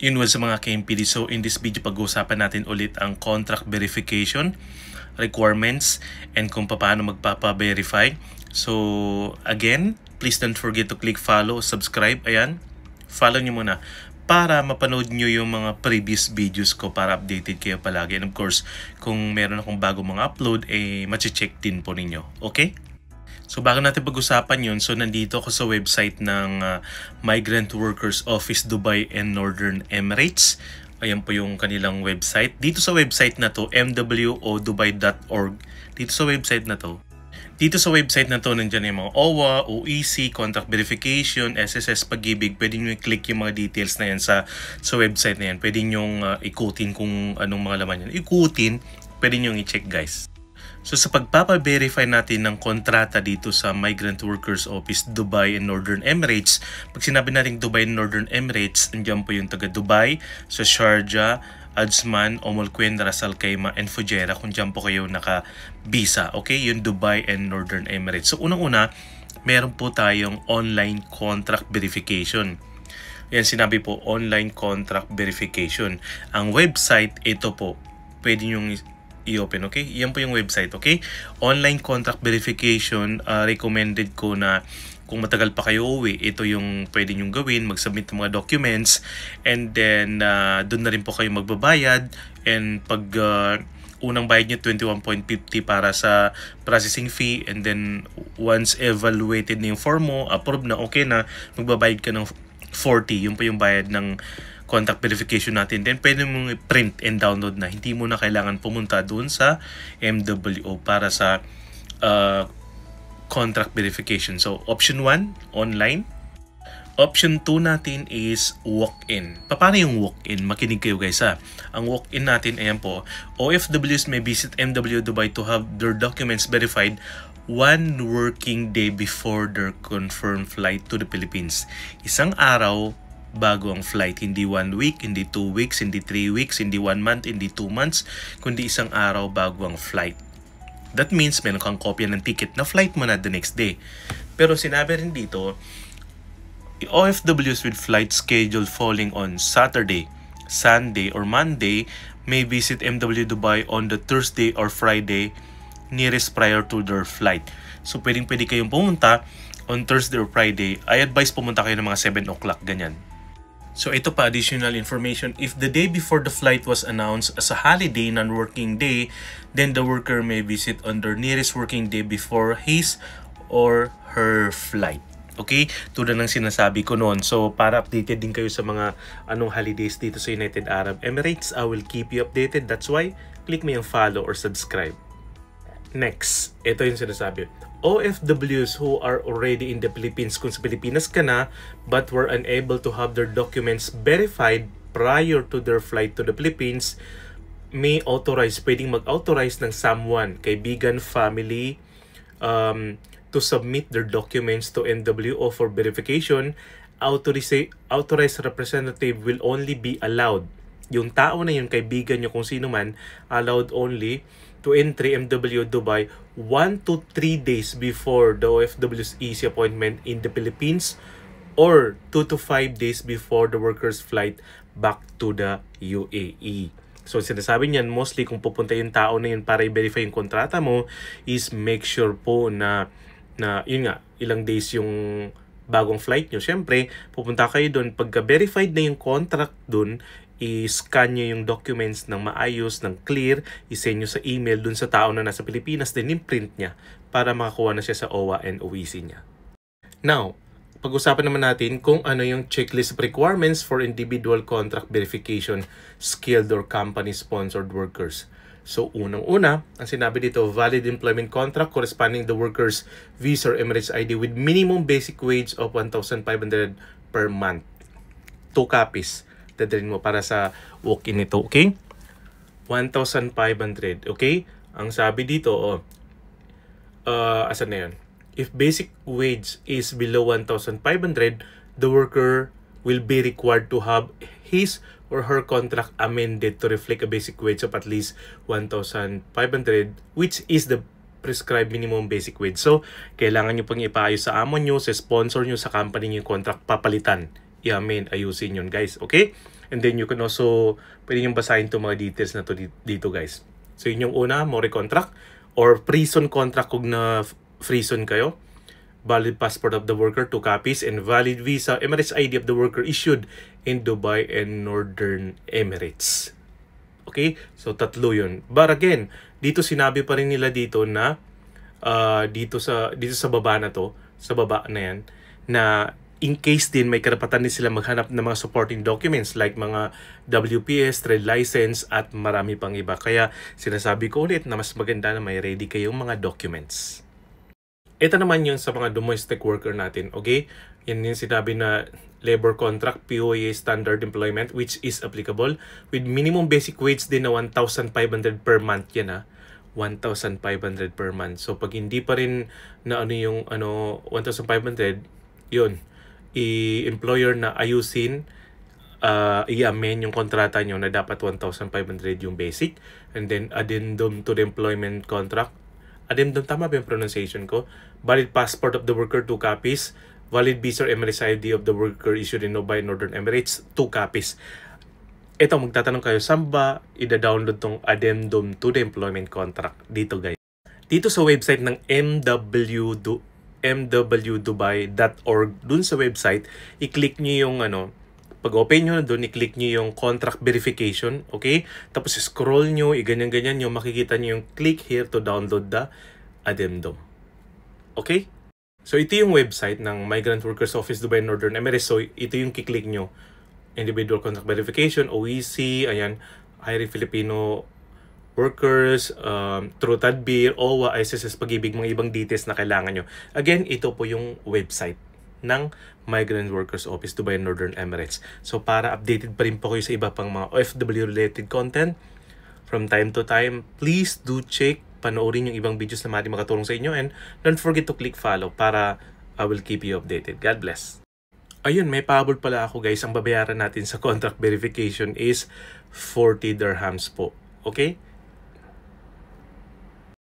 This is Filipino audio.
Yun was sa mga KMPD. So in this video, pag-uusapan natin ulit ang contract verification, requirements, and kung paano magpapa-verify. So again, please don't forget to click follow, subscribe. Ayan, follow nyo muna para mapanood nyo yung mga previous videos ko para updated kayo palagi. And of course, kung meron akong bago mga upload, machi-check din po ninyo. Okay? So bago natin pag-usapan yun, so nandito ako sa website ng Migrant Workers Office Dubai and Northern Emirates. Ayan po yung kanilang website. Dito sa website na to, mwodubai.org. Dito sa website na to, nandiyan yung mga OWA, OEC, contract verification, SSS, Pag-ibig. Pwede nyo i-click yung mga details na yan sa website na yan. Pwede nyo ikutin kung anong mga laman yan. Ikutin, pwede nyo i-check guys. So sa pagpapa-verify natin ng kontrata dito sa Migrant Workers Office Dubai and Northern Emirates, pag sinabi natin Dubai and Northern Emirates, nandiyan po yung taga Dubai, sa Sharjah, Ajman, Quen, Ras Al Khaimah, and Fujairah kung dyan po kayo naka-visa. Okay, yung Dubai and Northern Emirates. So unang-una, meron po tayong online contract verification. Yan, sinabi po, online contract verification. Ang website, ito po, pwede nyong i-open, okay? Yan po yung website, okay? Online contract verification, recommended ko na kung matagal pa kayo uwi, ito yung pwede nyong gawin, mag-submit ng mga documents, and then doon na rin po kayo magbabayad, and pag unang bayad nyo 21.50 para sa processing fee, and then once evaluated na yung form mo, approved na, okay na, magbabayad ka ng 40, yun po yung bayad ng contact verification natin. Then pwede mong print and download na. Hindi mo na kailangan pumunta doon sa MWO para sa contract verification. So option 1, online. Option 2 natin is walk-in. Paano yung walk-in? Makinig kayo guys ha. Ang walk-in natin, ayan po, OFWs may visit MW Dubai to have their documents verified 1 working day before their confirmed flight to the Philippines. Isang araw bago ang flight, hindi 1 week, hindi 2 weeks, hindi 3 weeks, hindi 1 month, hindi 2 months, kundi isang araw bago ang flight. That means meron kang kopya ng ticket na flight mo na the next day. Pero sinabi rin dito, OFWs with flight schedule falling on Saturday, Sunday, or Monday may visit MW Dubai on the Thursday or Friday nearest prior to their flight. So pwede kayong pumunta on Thursday or Friday. I advise pumunta kayo ng mga 7 o'clock, ganyan. So ito pa additional information, if the day before the flight was announced as a holiday, non-working day, then the worker may visit on their nearest working day before his or her flight. Okay? Tulad ng sinasabi ko noon. So para updated din kayo sa mga anong holidays dito sa United Arab Emirates, I will keep you updated. That's why click mo yung follow or subscribe. Next, ito yung sinasabi. OFWs who are already in the Philippines, kung sa Pilipinas ka na, but were unable to have their documents verified prior to their flight to the Philippines, may authorize, pwedeng mag-authorize ng someone, kaibigan, family, to submit their documents to MWO for verification. Authorized representative will only be allowed. Yung tao na yun, kaibigan nyo, kung sino man, allowed only to entry MW Dubai 1 to 3 days before the OFW's easy appointment in the Philippines, or 2 to 5 days before the worker's flight back to the UAE. So sinasabi niyan, mostly kung pupunta yung tao na yun para i-verify yung kontrata mo, is make sure po na yun nga, ilang days yung bagong flight nyo. Siyempre, pupunta kayo doon, pagka-verified na yung contract doon, i-scan nyo yung documents ng maayos, ng clear, i-send nyo sa email dun sa tao na nasa Pilipinas, then i-print niya para makakuha na siya sa OWA and OEC niya. Now, pag-usapan naman natin kung ano yung checklist of requirements for individual contract verification, skilled or company-sponsored workers. So, unang-una, ang sinabi dito, valid employment contract corresponding the worker's visa or Emirates ID with minimum basic wage of 1,500 per month. 2 copies. Dadalhin mo para sa walk-in nito, okay? 1,500, okay? Ang sabi dito, asan na yun? If basic wage is below 1,500, the worker will be required to have his or her contract amended to reflect a basic wage of at least 1,500, which is the prescribed minimum basic wage. So, kailangan nyo pang ipaayos sa amo nyo, sa sponsor nyo, sa company nyo yung contract, papalitan i-amen, ayusin yun guys. Okay? And then you can also, pwede nyo basahin itong mga details na to dito guys. So yun yung una, more contract or prison contract kung na freezon kayo. Valid passport of the worker, 2 copies, and valid visa, Emirates ID of the worker issued in Dubai and Northern Emirates. Okay? So, 3 yun. But again, dito sinabi pa rin nila dito na dito sa baba na to, sa baba na yan, na in case din may karapatan din sila maghanap ng mga supporting documents like mga WPS, trade license, at marami pang iba. Kaya sinasabi ko ulit na mas maganda na may ready kayong mga documents. Ito naman yung sa mga domestic worker natin, okay? Yan yung sinabi na labor contract, POA standard employment, which is applicable with minimum basic wage din na 1,500 per month yan ha. 1,500 per month. So pag hindi pa rin na 1,500, yun, employer na ayusin, i-amend yung kontrata nyo na dapat 1,500 yung basic, and then addendum to the employment contract. Addendum, tama ba yung pronunciation ko? Valid passport of the worker, 2 copies. Valid visa or Emirates ID of the worker issued in Dubai, Northern Emirates, 2 copies. Ito, magtatanong kayo, saan ba ida-download tong addendum to the employment contract? Dito guys. Dito sa website ng mwdubai.org, dun sa website, i-click nyo yung pag-open nyo doon, i-click nyo yung contract verification, okay? Tapos scroll nyo, i-ganyan-ganyan nyo, makikita nyo yung click here to download the addendum. Okay? So ito yung website ng Migrant Workers Office Dubai Northern Emirates. So ito yung kiklik nyo. Individual Contract Verification, OEC, ayan, Hiring Filipino Workers, True Tadbir, OWA, SSS Pag-ibig, mga ibang details na kailangan nyo. Again, ito po yung website ng Migrant Workers Office Dubai Northern Emirates. So para updated pa rin po kayo sa iba pang mga OFW related content from time to time, please do check, panoorin yung ibang videos na maaari makatulong sa inyo, and don't forget to click follow para I will keep you updated. God bless. Ayun, may pahabol pala ako guys. Ang babayaran natin sa contract verification is 40 dirhams po. Okay?